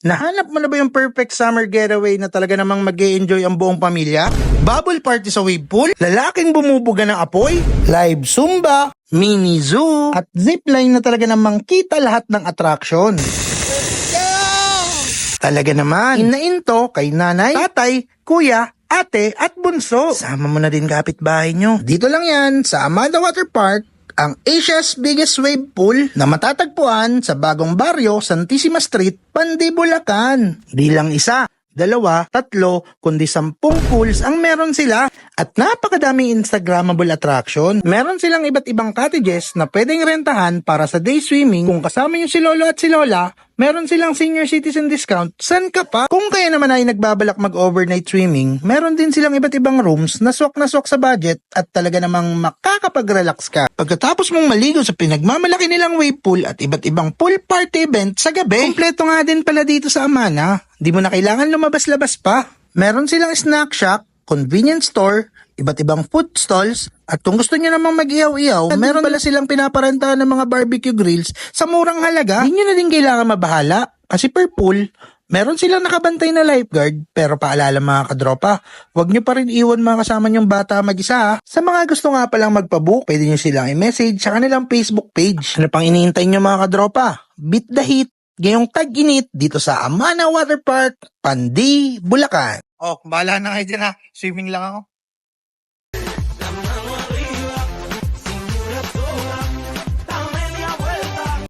Nahanap mo na ba yung perfect summer getaway na talaga namang mag-e-enjoy ang buong pamilya? Bubble party sa wave pool, lalaking bumubuga ng apoy, live zumba, mini zoo, at zipline na talaga namang kita lahat ng attraction. Talaga naman, inainto kay nanay, tatay, kuya, ate at bunso. Sama mo na din kapitbahay nyo. Dito lang yan sa Amada Water Park, ang Asia's biggest wave pool na matatagpuan sa bagong baryo Santissima Street, Pandi, Bulacan. Di lang isa, dalawa, tatlo, kundi 10 pools ang meron sila at napakadaming Instagrammable attraction. Meron silang iba't ibang cottages na pwedeng rentahan para sa day swimming. Kung kasama nyo si lolo at si lola, meron silang senior citizen discount. San ka pa? Kung kayo naman ay nagbabalak mag-overnight swimming, meron din silang iba't ibang rooms na swak sa budget at talaga namang makakapag-relax ka. Pagkatapos mong maligo sa pinagmamalaki nilang wave pool at iba't ibang pool party event sa gabi, kompleto nga din pala dito sa Amana. Di mo na kailangan lumabas-labas pa. Meron silang snack shack, convenience store, iba't ibang food stalls, at kung gusto niyo namang mag-iyaw-iyaw, meron pala silang pinaparentahan ng mga barbecue grills sa murang halaga. Hindi nyo na din kailangan mabahala kasi per pool, meron silang nakabantay na lifeguard. Pero paalala mga kadropa, huwag nyo pa rin iwan mga kasama nyong bata mag-isa. Sa mga gusto nga palang magpabook, pwede nyo silang i-message sa kanilang Facebook page. Ano pang iniintay nyo mga kadropa? Beat the heat, ngayong tag-init dito sa Amana Water Park, Pandi, Bulacan. Oh, bahala na kayo dyan ha. Swimming lang ako.